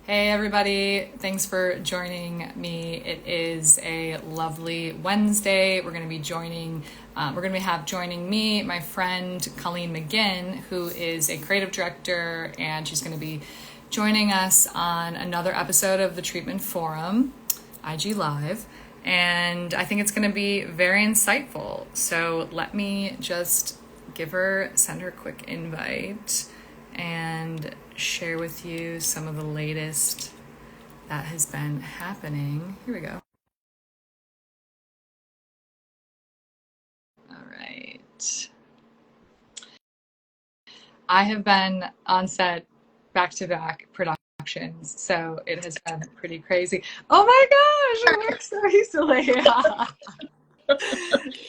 Hey everybody, thanks for joining me. It is a lovely Wednesday. We're going to be joining me, my friend Colleen McGinn, who is a creative director, and she's going to be joining us on another episode of the Treatment Forum, IG Live. And I think it's going to be very insightful. So let me just send her a quick invite and share with you some of the latest that has been happening. Here we go. All right. I have been on set back-to-back productions, so it has been pretty crazy. Oh my gosh, it works so easily.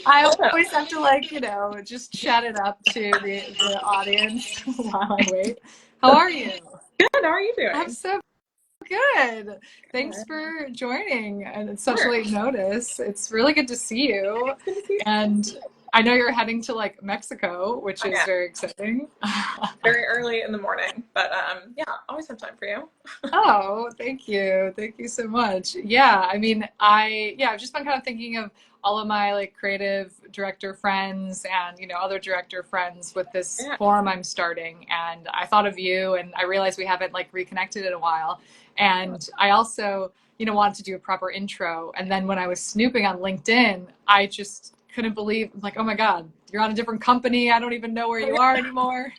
I always have to just shout it up to the audience while I wait. How are you? Good. How are you doing? I'm so good. Thanks for joining, and it's such late notice. It's really good to see you. Good to see you. And I know you're heading to Mexico, which is very exciting. Very early in the morning, but yeah, always have time for you. Oh, thank you. Thank you so much. Yeah, I mean, I've just been kind of thinking of all of my creative director friends and other director friends with this forum I'm starting, and I thought of you, and I realized we haven't reconnected in a while, and I also wanted to do a proper intro, and then when I was snooping on LinkedIn, I just couldn't believe, oh my God, you're on a different company. I don't even know where you are anymore.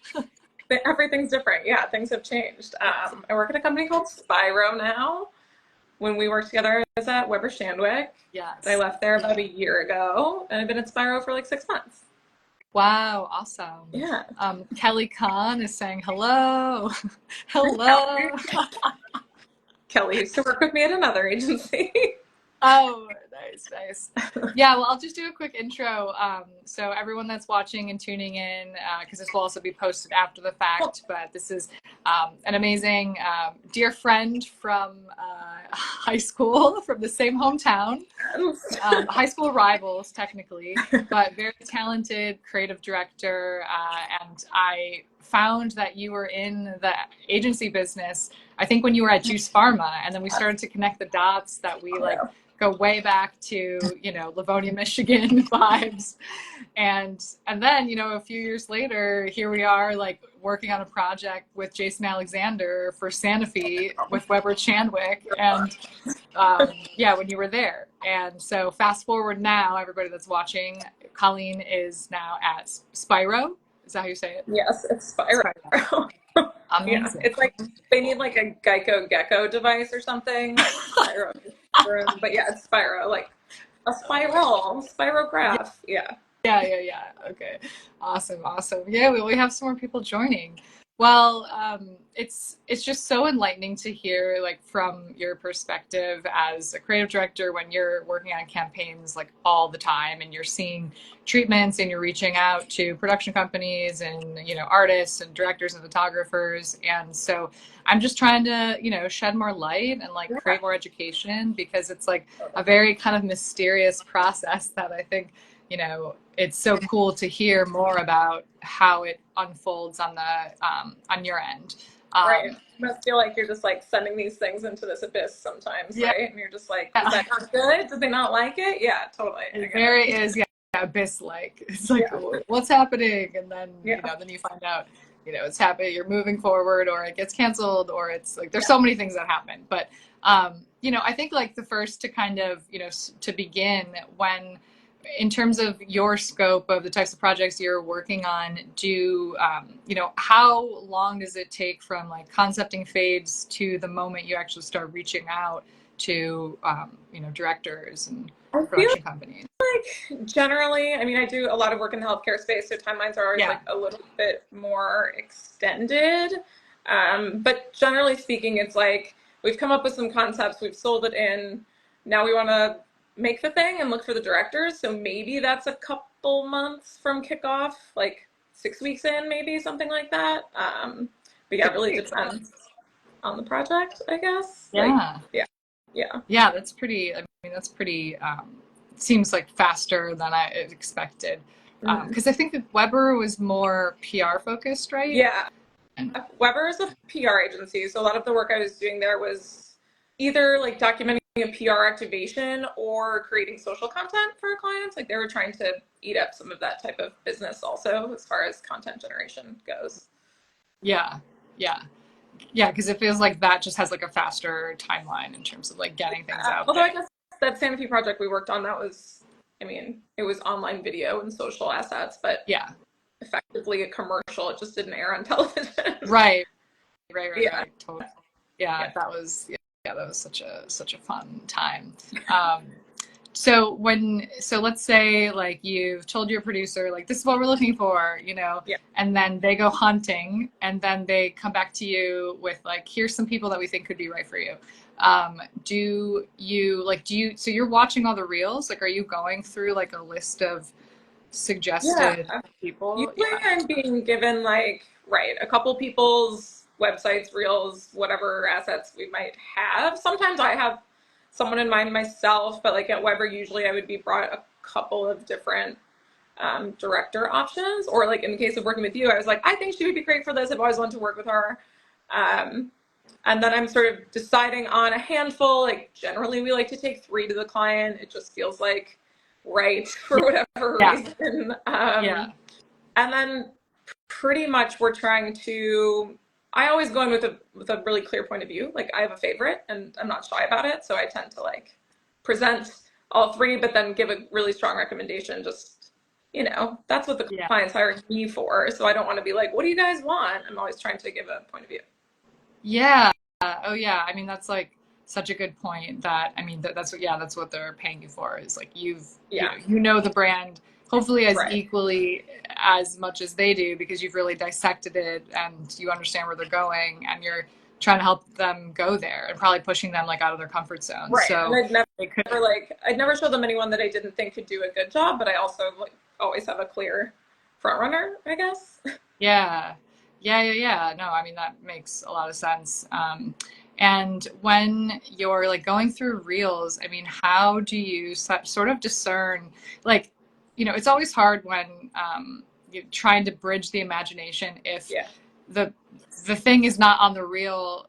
Everything's different. Yeah, things have changed. I work at a company called Spiro now. When we worked together, I was at Shandwick. Yes. I left there about a year ago, and I've been at Spiro for 6 months. Wow, awesome. Yeah. Kelly Khan is saying hello. Hello. Kelly used to work with me at another agency. Oh, nice. Yeah, well, I'll just do a quick intro. So everyone that's watching and tuning in, because this will also be posted after the fact, but this is an amazing dear friend from high school, from the same hometown, high school rivals technically, but very talented creative director. And I found that you were in the agency business, I think when you were at JUICE Pharma, and then we started to connect the dots that we go way back to, Livonia, Michigan vibes. And then, a few years later, here we are working on a project with Jason Alexander for Sanofi with Shandwick. And when you were there. And so fast forward now, everybody that's watching, Colleen is now at Spiro. Is that how you say it? Yes, it's Spiro. Yeah, it's they need a Geico Gecko device or something. Spiro. But yeah, it's Spiro, a spirograph. Yeah. Okay. Awesome. Yeah, we have some more people joining. Well, it's just so enlightening to hear from your perspective as a creative director when you're working on campaigns all the time, and you're seeing treatments and you're reaching out to production companies and artists and directors and photographers. And so I'm just trying to shed more light and create more education, because it's a very kind of mysterious process that I think it's so cool to hear more about how it unfolds on your end. Right. You must feel like you're just sending these things into this abyss sometimes, right? And you're just is that not good? Did they not like it? Yeah, totally. It very is, abyss-like. It's what's happening? And then, then you find out, it's happening, you're moving forward, or it gets canceled, or it's there's so many things that happen. But, I think the first to kind of, to begin when, in terms of your scope of the types of projects you're working on, how long does it take from concepting phase to the moment you actually start reaching out to, directors and production companies? Generally, I mean, I do a lot of work in the healthcare space, so timelines are always a little bit more extended. But generally speaking, it's we've come up with some concepts, we've sold it in, now we want to make the thing and look for the directors. So maybe that's a couple months from kickoff, 6 weeks in, maybe something like that. But yeah, it really depends on the project, I guess. Yeah. Yeah, that's pretty, seems faster than I expected. Because I think that Weber was more PR focused, right? Yeah. Weber is a PR agency, so a lot of the work I was doing there was either like documenting a PR activation or creating social content for clients. Like they were trying to eat up some of that type of business also as far as content generation goes. Yeah, yeah. Yeah, because it feels like that just has like a faster timeline in terms of like getting things out Although there. I guess that Sanofi project we worked on, that was, I mean, it was online video and social assets, but Yeah. effectively a commercial. It just didn't air on television. Right. Yeah. Totally. Yeah, Yeah. that was that was such a fun time. So let's say like you've told your producer like this is what we're looking for, you know, Yeah. and then they go hunting and then they come back to you with like here's some people that we think could be right for you. So you're watching all the reels? Like are you going through like a list of suggested people? Usually I'm being given like, a couple people's websites, reels, whatever assets we might have. Sometimes I have someone in mind myself, but like at Weber, usually I would be brought a couple of different director options. Or like in the case of working with you, I was like, I think she would be great for this. I've always wanted to work with her. And then I'm sort of deciding on a handful. Like generally we like to take 3 to the client. It just feels like right for whatever reason. And then pretty much we're trying to, I always go in with a really clear point of view. Like I have a favorite and I'm not shy about it. So I tend to like present all 3, but then give a really strong recommendation. Just, you know, that's what the client's hiring me for. So I don't want to be like, what do you guys want? I'm always trying to give a point of view. Yeah. Oh yeah. I mean, that's like such a good point that, I mean, that's what they're paying you for is like, you know the brand hopefully as equally as much as they do because you've really dissected it and you understand where they're going and you're trying to help them go there and probably pushing them like out of their comfort zone. Right. So and I'd never show them anyone that I didn't think could do a good job, but I also like always have a clear front runner, I guess. Yeah. No, I mean, that makes a lot of sense. And when you're like going through reels, I mean, how do you sort of discern, like, you know, it's always hard when you're trying to bridge the imagination if the thing is not on the reel.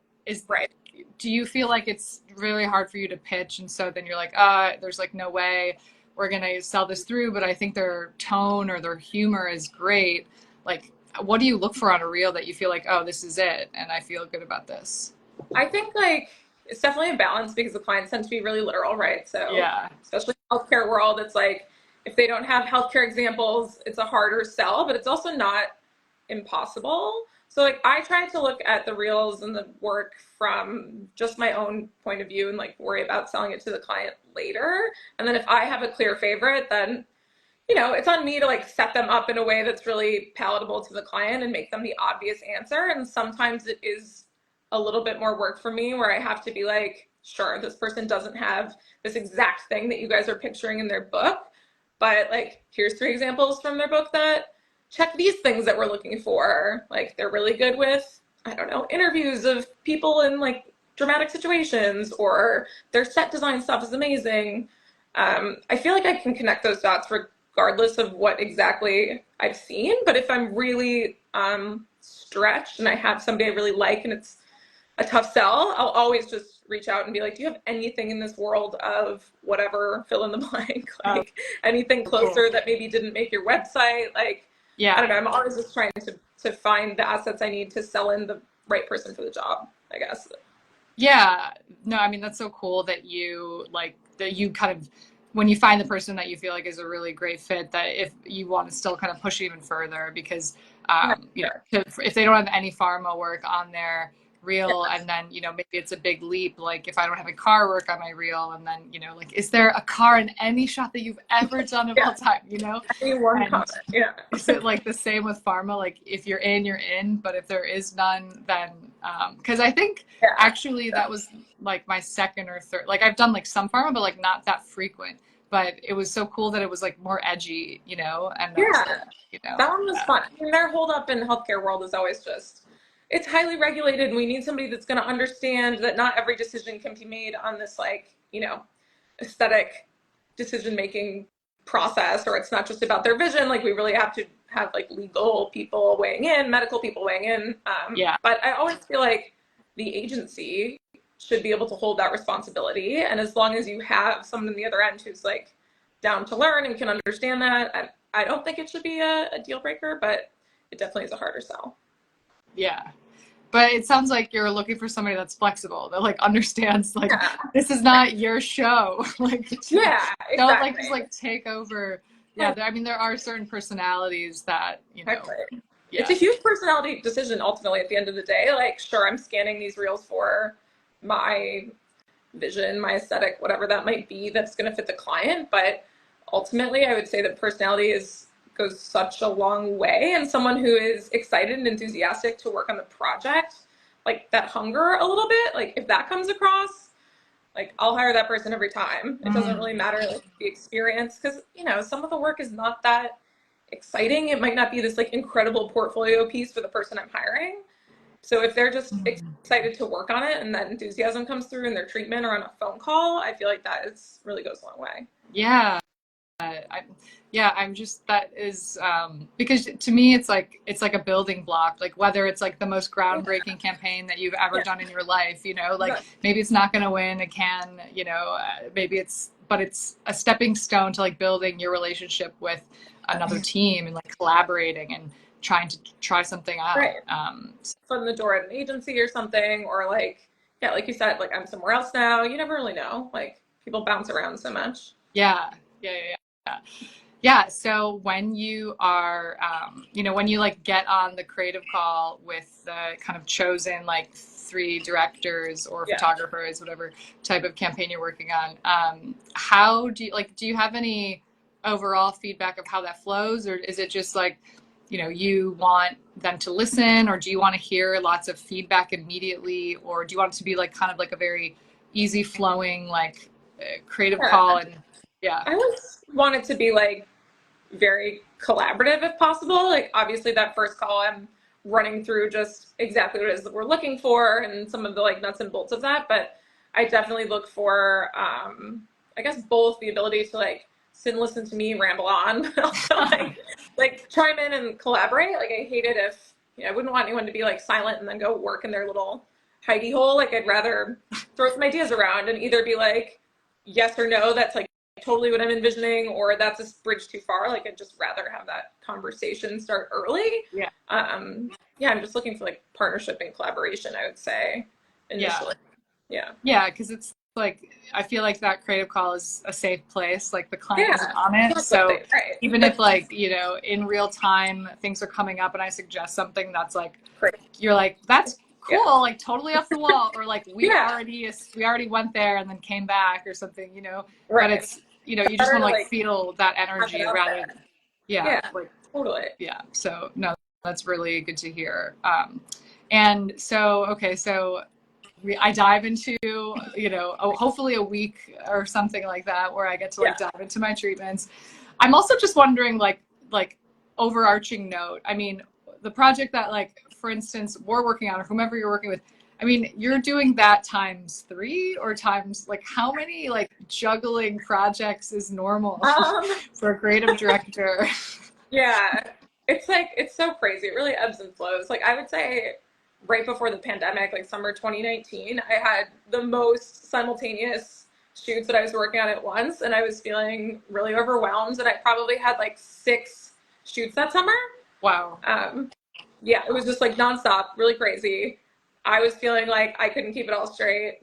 Do you feel like it's really hard for you to pitch? And so then you're like, there's like no way we're going to sell this through, but I think their tone or their humor is great. Like, what do you look for on a reel that you feel like, oh, this is it, and I feel good about this? I think like it's definitely a balance because the clients tend to be really literal, right? So especially in the healthcare world, it's like if they don't have healthcare examples, it's a harder sell, but it's also not impossible. So like I try to look at the reels and the work from just my own point of view and like worry about selling it to the client later. And then if I have a clear favorite, then you know, it's on me to like set them up in a way that's really palatable to the client and make them the obvious answer. And sometimes it is a little bit more work for me where I have to be like, sure, this person doesn't have this exact thing that you guys are picturing in their book, but like, here's 3 examples from their book that check these things that we're looking for. Like they're really good with, I don't know, interviews of people in like dramatic situations, or their set design stuff is amazing. I feel like I can connect those dots regardless of what exactly I've seen. But if I'm really stretched and I have somebody I really like and it's a tough sell, I'll always just reach out and be like, do you have anything in this world of whatever, fill in the blank, like anything closer that maybe didn't make your website? Like, I don't know. I'm always just trying to find the assets I need to sell in the right person for the job, I guess. Yeah, no, I mean, that's so cool that you kind of, when you find the person that you feel like is a really great fit, that if you want to still kind of push even further because, you know, if they don't have any pharma work on their reel and then, you know, maybe it's a big leap. Like if I don't have a car work on my reel and then, you know, like, is there a car in any shot that you've ever done of all time, you know? Is it like the same with pharma? Like if you're in, you're in, but if there is none, then, cause I think actually that was like my second or third, like I've done like some pharma, but like not that frequent, but it was so cool that it was like more edgy, you know? And you know, that one was fun. I mean, their hold up in the healthcare world is always just, it's highly regulated and we need somebody that's going to understand that not every decision can be made on this like, you know, aesthetic decision-making process, or it's not just about their vision. Like we really have to have like legal people weighing in, medical people weighing in. But I always feel like the agency should be able to hold that responsibility. And as long as you have someone on the other end who's like down to learn and can understand that, I don't think it should be a deal breaker, but it definitely is a harder sell. Yeah. But it sounds like you're looking for somebody that's flexible, that like understands like this is not your show. Like exactly. Don't like just like take over. Yeah, I mean there are certain personalities that, you know. It's a huge personality decision ultimately at the end of the day. Like, sure, I'm scanning these reels for my vision, my aesthetic, whatever that might be that's going to fit the client, but ultimately I would say that personality goes such a long way, and someone who is excited and enthusiastic to work on the project, like that hunger a little bit, like if that comes across, like I'll hire that person every time. It doesn't really matter like the experience, because you know some of the work is not that exciting. It might not be this like incredible portfolio piece for the person I'm hiring. So if they're just excited to work on it and that enthusiasm comes through in their treatment or on a phone call, I feel like that really goes a long way. Yeah. I'm just, that is, because to me, it's like a building block, like whether it's like the most groundbreaking campaign that you've ever done in your life, you know, like maybe it's not going to win a Cannes, you know, but it's a stepping stone to like building your relationship with another team and like collaborating and trying to try something out. From the door at an agency or something, or like, like you said, like I'm somewhere else now. You never really know. Like people bounce around so much. Yeah. So when you are, you know, when you like get on the creative call with the kind of chosen like 3 directors or photographers, whatever type of campaign you're working on, how do you have any overall feedback of how that flows, or is it just like, you know, you want them to listen, or do you want to hear lots of feedback immediately, or do you want it to be like kind of like a very easy flowing like creative call? And I always want it to be like very collaborative if possible. Like obviously that first call I'm running through just exactly what it is that we're looking for and some of the like nuts and bolts of that, but I definitely look for I guess both the ability to like sit and listen to me ramble on, but also like chime in and collaborate. Like I hate it if, you know, I wouldn't want anyone to be like silent and then go work in their little hidey hole. Like I'd rather throw some ideas around and either be like yes or no, that's like totally what I'm envisioning, or that's a bridge too far. Like I'd just rather have that conversation start early. I'm just looking for like partnership and collaboration, I would say initially. Because it's like I feel like that creative call is a safe place, like the client isn't on it, so even if like, you know, in real time things are coming up and I suggest something that's like you're like that's cool, like totally off the wall, or like we already went there and then came back or something, you know, but it's, you know, you just want to like feel that energy rather like totally. So no, that's really good to hear. And so I dive into, you know, hopefully a week or something like that where I get to like dive into my treatments. I'm also just wondering like overarching note, I mean, the project that like, for instance, we're working on, or whomever you're working with, I mean, you're doing that times 3 or times like how many like juggling projects is normal for a creative director? It's like, it's so crazy. It really ebbs and flows. Like I would say right before the pandemic, like summer 2019, I had the most simultaneous shoots that I was working on at once, and I was feeling really overwhelmed, and I probably had like 6 shoots that summer. Wow. It was just like nonstop, really crazy. I was feeling like I couldn't keep it all straight.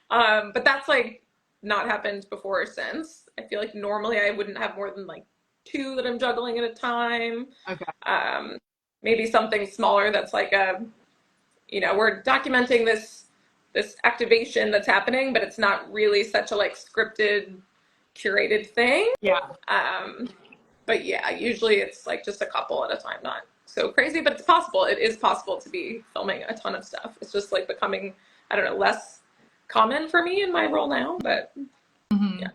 But that's like not happened before or since. I feel like normally I wouldn't have more than like 2 that I'm juggling at a time. Maybe something smaller that's like you know, we're documenting this activation that's happening, but it's not really such a like scripted, curated thing. But usually it's like just a couple at a time, not so crazy, but it's possible. It is possible to be filming a ton of stuff. It's just like becoming, I don't know, less common for me in my role now, but I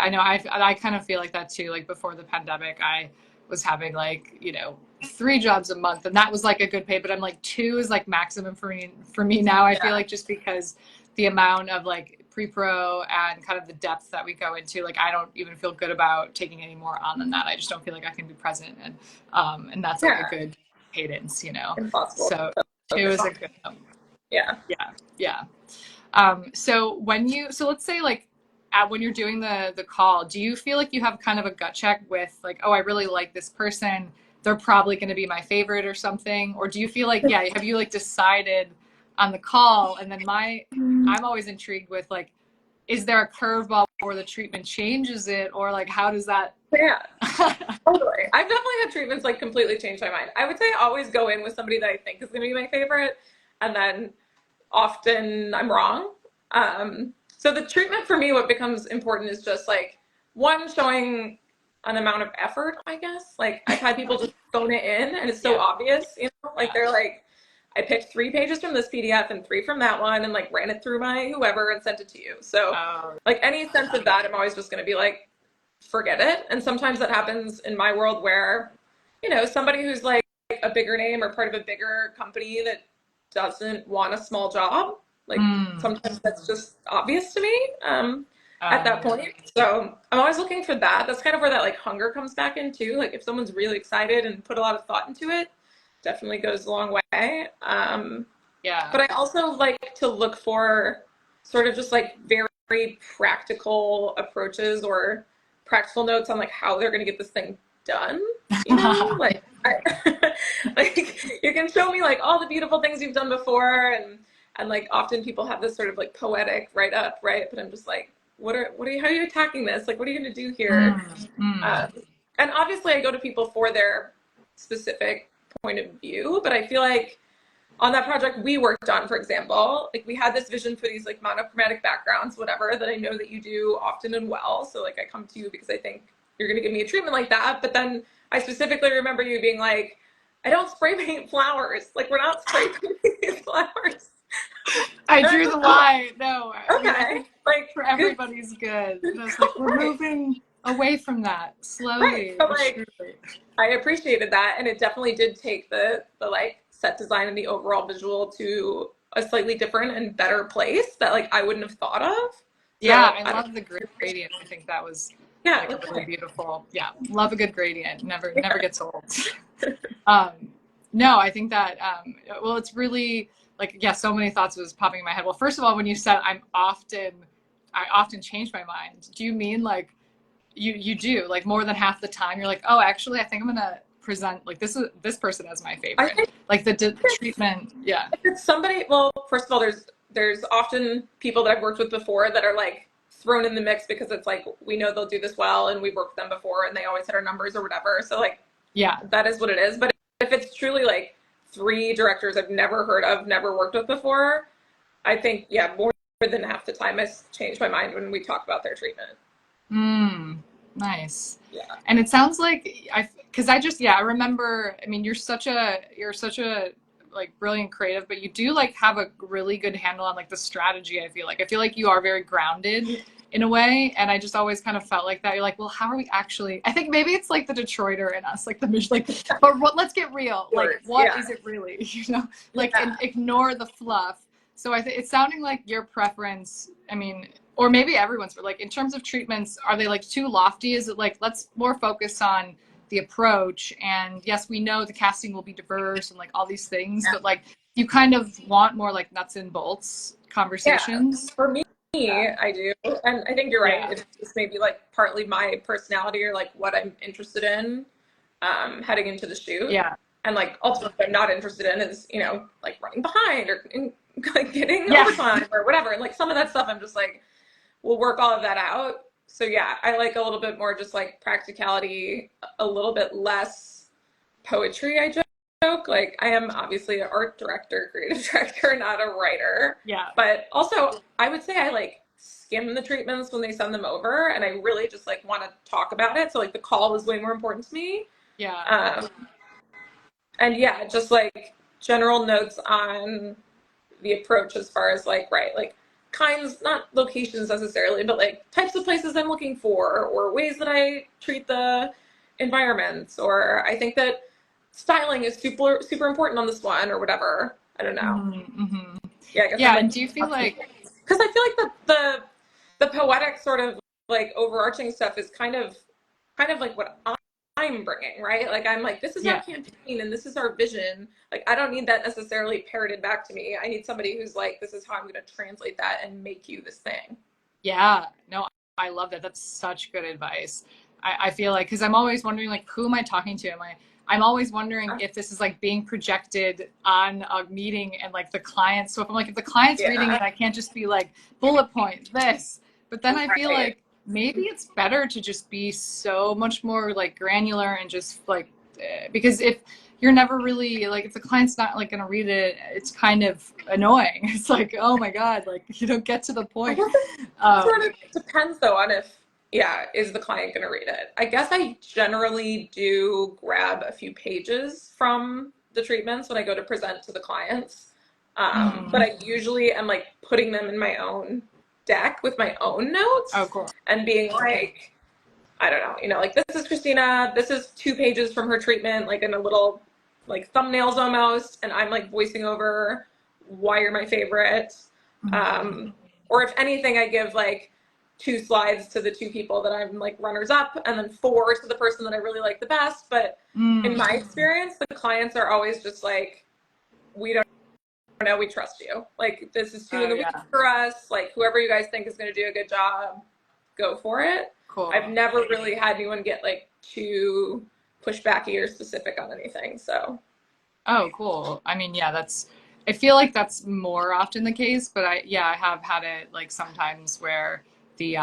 know. I kind of feel like that too. Like before the pandemic, I was having like, you know, 3 jobs a month, and that was like a good pay, but I'm like 2 is like maximum for me now. I feel like just because the amount of like pre-pro and kind of the depth that we go into, like I don't even feel good about taking any more on than that. I just don't feel like I can be present, and that's like a good cadence, you know. Impossible. So 2 is a good yeah. So let's say like when you're doing the call, do you feel like you have kind of a gut check with like, oh, I really like this person, they're probably going to be my favorite or something? Or do you feel like, have you like decided on the call? And then I'm always intrigued with like, is there a curveball where the treatment changes it, or like how does that? Yeah, totally. I've definitely had treatments like completely change my mind. I would say I always go in with somebody that I think is going to be my favorite, and then often I'm wrong. So the treatment for me, what becomes important is just like, one, showing an amount of effort, I guess. Like I've had people just phone it in and it's so obvious, you know, like they're like, I picked 3 pages from this PDF and 3 from that one and like ran it through my whoever and sent it to you. So like any sense of that, I'm always just going to be like, forget it. And sometimes that happens in my world where, you know, somebody who's like a bigger name or part of a bigger company that doesn't want a small job, like sometimes that's just obvious to me at that point. So I'm always looking for that. That's kind of where that like hunger comes back in too. Like if someone's really excited and put a lot of thought into it, definitely goes a long way. But I also like to look for sort of just like very practical approaches or practical notes on like how they're going to get this thing done. You know, like like you can show me like all the beautiful things you've done before, and like often people have this sort of like poetic write up, right? But I'm just like, how are you attacking this? Like, what are you going to do here? And obviously I go to people for their specific point of view, but I feel like on that project we worked on, for example, like we had this vision for these like monochromatic backgrounds, whatever, that I know that you do often and well. So like I come to you because I think you're going to give me a treatment like that. But then I specifically remember you being like, I don't spray paint flowers. Like we're not spray painting these flowers. I drew the line. No. Okay. I think like for everybody's good. And I was like, we're moving away from that slowly. Right. But like, I appreciated that. And it definitely did take the like set design and the overall visual to a slightly different and better place that like I wouldn't have thought of. So, I love the gradient. I think that was like a really beautiful. Yeah, love a good gradient. Never gets old. No, I think that well, it's really like so many thoughts was popping in my head. Well, first of all, when you said I often change my mind. Do you mean like you do like more than half the time you're like, oh, actually, I think I'm gonna present like this person as my favorite, like the treatment. If it's somebody, well, first of all, there's often people that I've worked with before that are like thrown in the mix because it's like we know they'll do this well and we've worked with them before and they always hit our numbers or whatever, so like that is what it is. But if it's truly like 3 directors I've never heard of, never worked with before, I think more than half the time I change my mind when we talk about their treatment. Nice. And it sounds like I remember, I mean, you're such a like brilliant creative, but you do like have a really good handle on like the strategy. I feel like you are very grounded in a way. And I just always kind of felt like that. You're like, well, how are we actually, I think maybe it's like the Detroiter in us, like but let's get real. Like, what is it really? You know, like, and ignore the fluff. So I think it's sounding like your preference, I mean, or maybe everyone's, like in terms of treatments, are they like too lofty? Is it like, let's more focus on the approach? And yes, we know the casting will be diverse and like all these things, but like you kind of want more like nuts and bolts conversations. For me, I do. And I think you're right. It's just maybe like partly my personality or like what I'm interested in heading into the shoot. And like ultimately what I'm not interested in is, you know, like running behind or like getting overtime or whatever. And like some of that stuff I'm just like, we'll work all of that out. So I like a little bit more just like practicality, a little bit less poetry, I joke. Like I am obviously an art director, creative director, not a writer. But also I would say I like skim the treatments when they send them over and I really just like want to talk about it. So like the call is way more important to me. And just like general notes on the approach as far as like, like kinds, not locations necessarily, but like types of places I'm looking for or ways that I treat the environments, or I think that styling is super, super important on this one or whatever. I don't know. And do you feel like, because I feel like the poetic sort of like overarching stuff is kind of like what I'm bringing, right? Like I'm like, this is our campaign and this is our vision. Like I don't need that necessarily parroted back to me. I need somebody who's like, this is how I'm going to translate that and make you this thing. Yeah, no, I love that. That's such good advice. I feel like, because I'm always wondering, like, who am I talking to? I'm always wondering if this is like being projected on a meeting and like the client. So if I'm like, if the client's reading it, I can't just be like, bullet point this. But then I feel like maybe it's better to just be so much more like granular and just like, because if you're never really like, if the client's not like going to read it, it's kind of annoying. It's like, oh my God, like you don't get to the point. Sort of depends though on if, is the client going to read it? I guess I generally do grab a few pages from the treatments when I go to present to the clients. But I usually am like putting them in my own deck with my own notes. Oh, cool. And being like, I don't know, you know, like this is Christina, this is 2 pages from her treatment, like in a little like thumbnails almost. And I'm like voicing over why you're my favorite. Or if anything, I give like 2 slides to the 2 people that I'm like runners up and then 4 to the person that I really like the best. But in my experience, the clients are always just like, we don't know, we trust you. Like this is 2 in the week for us. Like whoever you guys think is going to do a good job, go for it. Cool. I've never really had anyone get like too pushbacky or specific on anything. So. Oh, cool. I mean, yeah, I feel like that's more often the case, but I have had it like sometimes where the,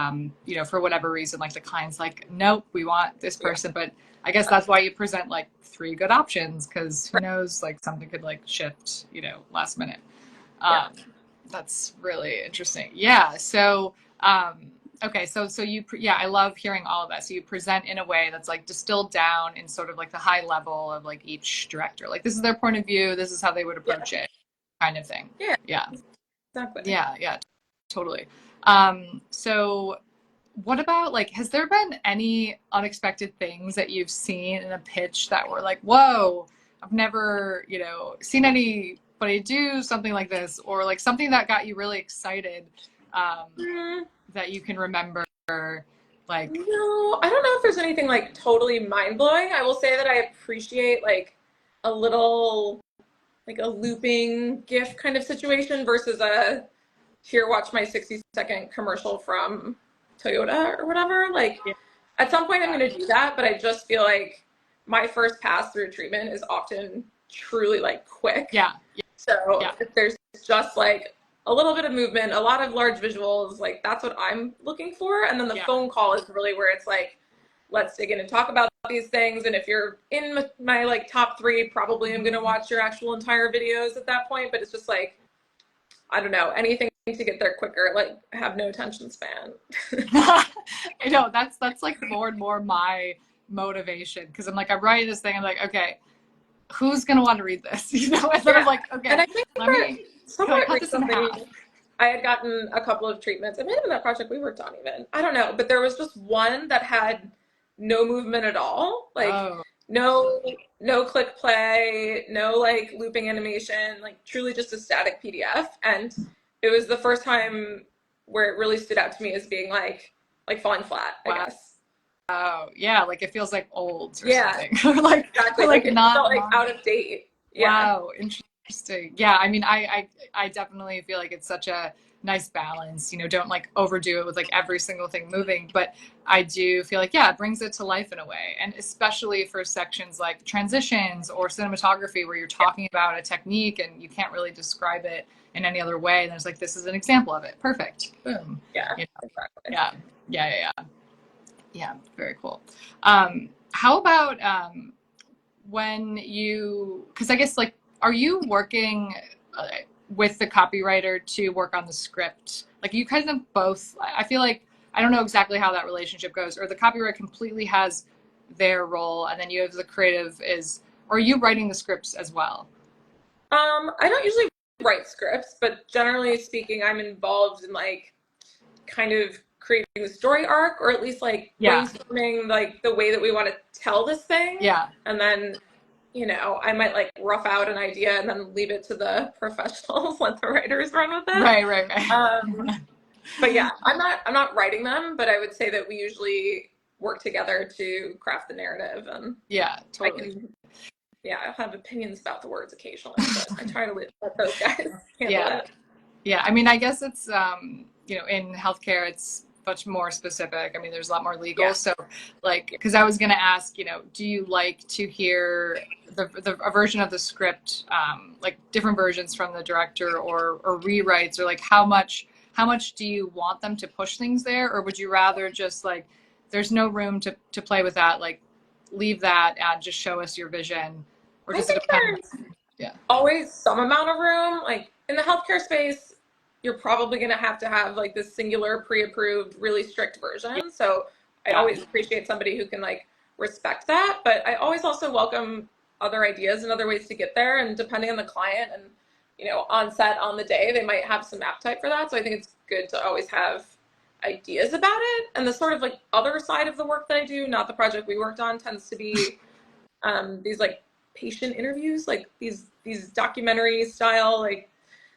you know, for whatever reason, like the client's like, nope, we want this person. But I guess that's why you present like 3 good options, because who knows, like something could like shift, you know, last minute. That's really interesting. Yeah. So, okay. So you, I love hearing all of that. So you present in a way that's like distilled down in sort of like the high level of like each director. Like this is their point of view. This is how they would approach it, kind of thing. Yeah. Exactly. Yeah. Totally. So what about like, has there been any unexpected things that you've seen in a pitch that were like, whoa, I've never, you know, seen anybody do something like this, or like something that got you really excited, that you can remember? Like, no, I don't know if there's anything like totally mind-blowing. I will say that I appreciate like a little, like a looping GIF kind of situation versus a here, watch my 60-second commercial from Toyota or whatever. Like at some point I'm going to do that, but I just feel like my first pass through treatment is often truly like quick. So if there's just like a little bit of movement, a lot of large visuals, like that's what I'm looking for. And then the phone call is really where it's like, let's dig in and talk about these things. And if you're in my like top 3, probably I'm going to watch your actual entire videos at that point. But it's just like, I don't know, anything to get there quicker, like have no attention span. I know that's like more and more my motivation, because I'm like, I'm writing this thing, I'm like, okay, who's gonna want to read this, you know? And then I'm like, okay, and I think let me somewhere recently I had gotten a couple of treatments. It may have been that project we worked on even, I don't know, but there was just one that had no movement at all, like no click play, no like looping animation, like truly just a static PDF. And it was the first time where it really stood out to me as being like falling flat, I guess. Oh yeah, like it feels like old or something. Like exactly. like it not felt like out of date. Wow, interesting. Yeah, I mean, I definitely feel like it's such a nice balance, you know, don't like overdo it with like every single thing moving, but I do feel like, it brings it to life in a way. And especially for sections like transitions or cinematography where you're talking about a technique and you can't really describe it in any other way. And there's like, this is an example of it. Perfect. Boom. Yeah. You know? Exactly. Yeah. Very cool. How about, when you, because I guess like, are you working with the copywriter to work on the script? Like you kind of both, I feel like, I don't know exactly how that relationship goes, or the copywriter completely has their role and then you have the creative or are you writing the scripts as well? I don't usually write scripts, but generally speaking, I'm involved in like kind of creating the story arc, or at least like brainstorming like the way that we want to tell this thing. Yeah. And then you know, I might like rough out an idea and then leave it to the professionals, let the writers run with it. Right. But yeah, I'm not writing them, but I would say that we usually work together to craft the narrative, and yeah, totally. I can, yeah, I have opinions about the words occasionally, but I try to let those guys handle it. Yeah, I mean, I guess it's, you know, in healthcare, it's much more specific. I mean, there's a lot more legal. Yeah. So, like, because I was going to ask, you know, do you like to hear a version of the script, like different versions from the director or rewrites, or like how much do you want them to push things there? Or would you rather just like, there's no room to play with that, like leave that and just show us your vision? Or does it depend? Yeah. Always some amount of room. Like in the healthcare space, you're probably going to have like this singular pre-approved, really strict version. So I always appreciate somebody who can like respect that. But I always also welcome other ideas and other ways to get there. And depending on the client and, you know, on set on the day, they might have some appetite for that. So I think it's good to always have ideas about it. And the sort of like other side of the work that I do, not the project we worked on, tends to be these like patient interviews, like these documentary style like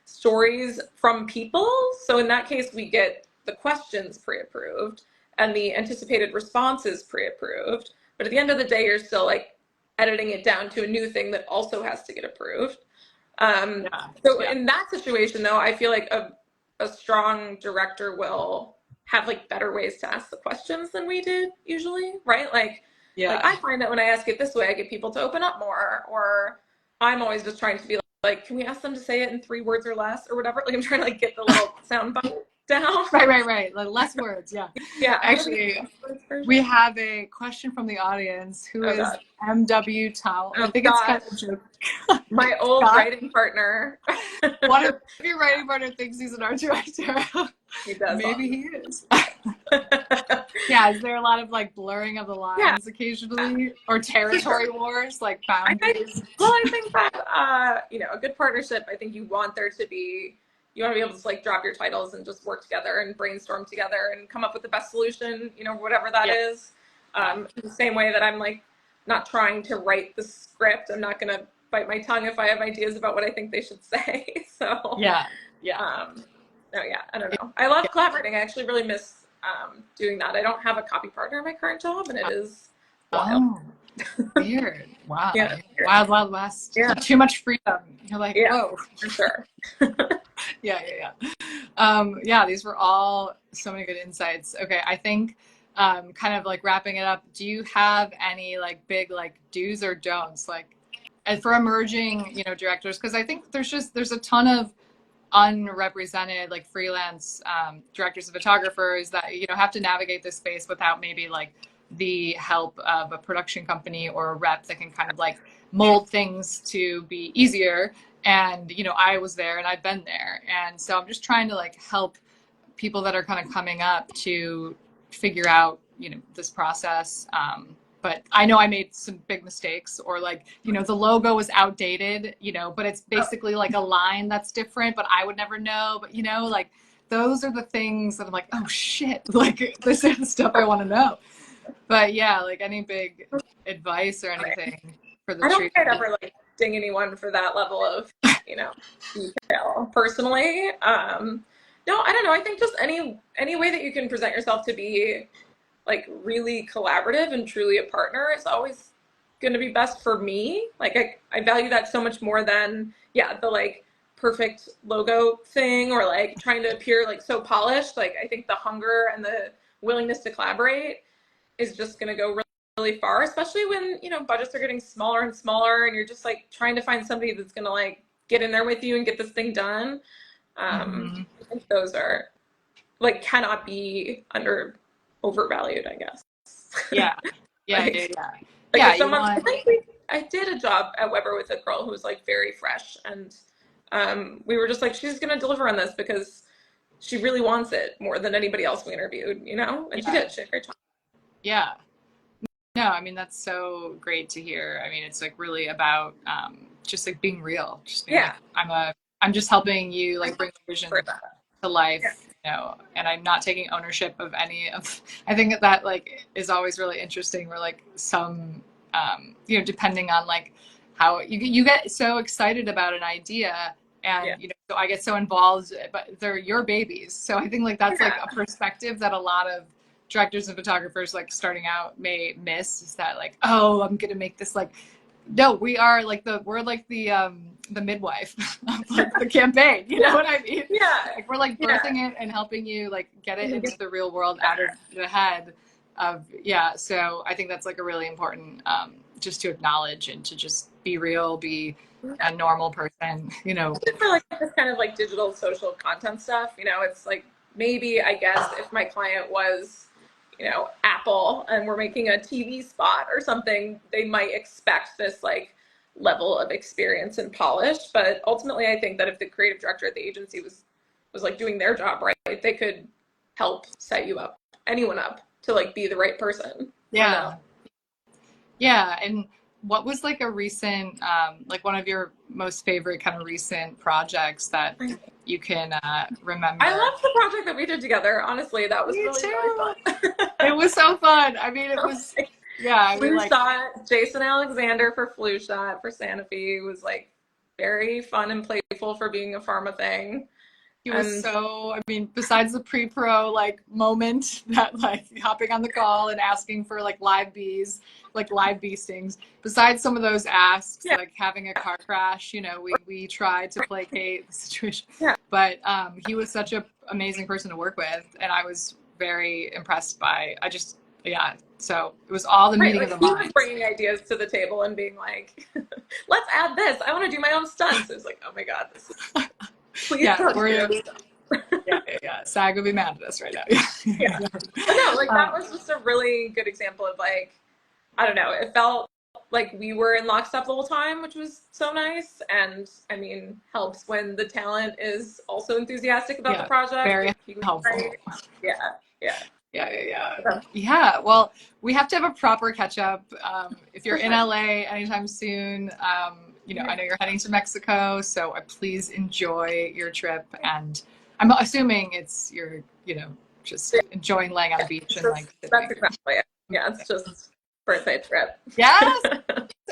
stories from people. So in that case, we get the questions pre-approved and the anticipated responses pre-approved. But at the end of the day, you're still like editing it down to a new thing that also has to get approved. So in that situation, though, I feel like a strong director will have like better ways to ask the questions than we did usually, right? Like I find that when I ask it this way, I get people to open up more, or I'm always just trying to be like, can we ask them to say it in 3 words or less or whatever? Like I'm trying to like get the little sound bite down. Right. Like less words. Yeah. Actually, we have a question from the audience. Who is MW Towel? I think it's kind of a joke. My old writing partner. One of your writing partner thinks he's an art director. He does. Maybe he is. Yeah, is there a lot of like blurring of the lines occasionally, or territory wars, like boundaries? I think that you know, a good partnership, I think you want there to be, you want to be able to like drop your titles and just work together and brainstorm together and come up with the best solution, you know, whatever that is. The same way that I'm like not trying to write the script. I'm not gonna bite my tongue if I have ideas about what I think they should say. So I don't know. I love collaborating. I actually really miss doing that. I don't have a copy partner in my current job, and it is wild. Weird. Wow. Wild West. Yeah. Too much freedom. You're like, whoa. For sure. Yeah, these were all so many good insights. Okay, I think kind of like wrapping it up, do you have any like big like do's or don'ts, like, and for emerging, you know, directors? Because I think there's a ton of unrepresented like freelance directors and photographers that, you know, have to navigate this space without maybe like the help of a production company or a rep that can kind of like mold things to be easier. And, you know, I was there and I've been there. And so I'm just trying to like help people that are kind of coming up to figure out, you know, this process. But I know I made some big mistakes, or like, you know, the logo was outdated, you know, but it's basically like a line that's different, but I would never know. But, you know, like those are the things that I'm like, oh shit, like this is the stuff I want to know. But yeah, like any big advice or anything for the I don't think I'd ever like ding anyone for that level of, you know, detail personally. No, I don't know. I think just any way that you can present yourself to be like really collaborative and truly a partner is always going to be best for me. Like I value that so much more than the like perfect logo thing, or like trying to appear like so polished. Like I think the hunger and the willingness to collaborate is just going to go really, really far, especially when, you know, budgets are getting smaller and smaller and you're just like trying to find somebody that's going to like get in there with you and get this thing done. I think those are like cannot be overvalued, I guess. Yeah. I did a job at Weber with a girl who was like very fresh, and we were just like, she's gonna deliver on this because she really wants it more than anybody else we interviewed, you know? And she did. She had a great time. Yeah. No, I mean, that's so great to hear. I mean, it's like really about just like being real. Just being like, I'm just helping you like bring the vision to life. You know, and I'm not taking ownership of any of, I think that like is always really interesting, where like some, you know, depending on like how you get so excited about an idea, and you know, so I get so involved, but they're your babies. So I think like that's like a perspective that a lot of directors and photographers like starting out may miss, is that like, oh, I'm gonna make this like, no, we're like the midwife of like the campaign. You know what I mean? Yeah. Like we're like birthing it and helping you like get it into the real world out of the head of, so I think that's like a really important just to acknowledge and to just be real, be a normal person, you know. For like this kind of like digital social content stuff, you know, it's like, maybe I guess if my client was, you know, Apple and we're making a TV spot or something, they might expect this like level of experience and polish. But ultimately, I think that if the creative director at the agency was like doing their job right, they could help set you up, anyone up, to like be the right person. Yeah. And what was like a recent, like one of your most favorite kind of recent projects that you can remember? I love the project that we did together. Honestly, that was really fun. It was so fun. I mean, it was, Flu Shot, Jason Alexander for Flu Shot for Sanofi was like very fun and playful for being a pharma thing. He was so, I mean, besides the pre-pro like moment, that like hopping on the call and asking for like live bee stings, besides some of those asks, like having a car crash, you know, we tried to placate the situation, but he was such an amazing person to work with, and I was very impressed by, so it was all the meeting of the minds. He was bringing ideas to the table and being like, let's add this, I want to do my own stunts. It was like, oh my God, this is... Please SAG would be mad at us right now. But no, like that was just a really good example of like, I don't know, it felt like we were in lockstep the whole time, which was so nice. And I mean, helps when the talent is also enthusiastic about the project. Very helpful. Yeah, well, we have to have a proper catch up. If you're in LA anytime soon, you know, I know you're heading to Mexico, so please enjoy your trip. And I'm assuming you're, you know, just enjoying laying on the beach and like. That's exactly it. Yeah, it's just birthday trip. Yes.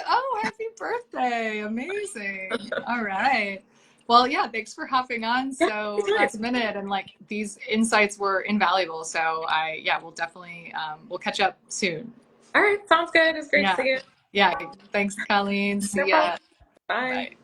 Oh, happy birthday! Amazing. All right. Well, yeah, thanks for hopping on so last minute, and like these insights were invaluable. So we'll definitely we'll catch up soon. All right, sounds good. It's great to see you. Yeah, thanks, Colleen. See ya. Bye.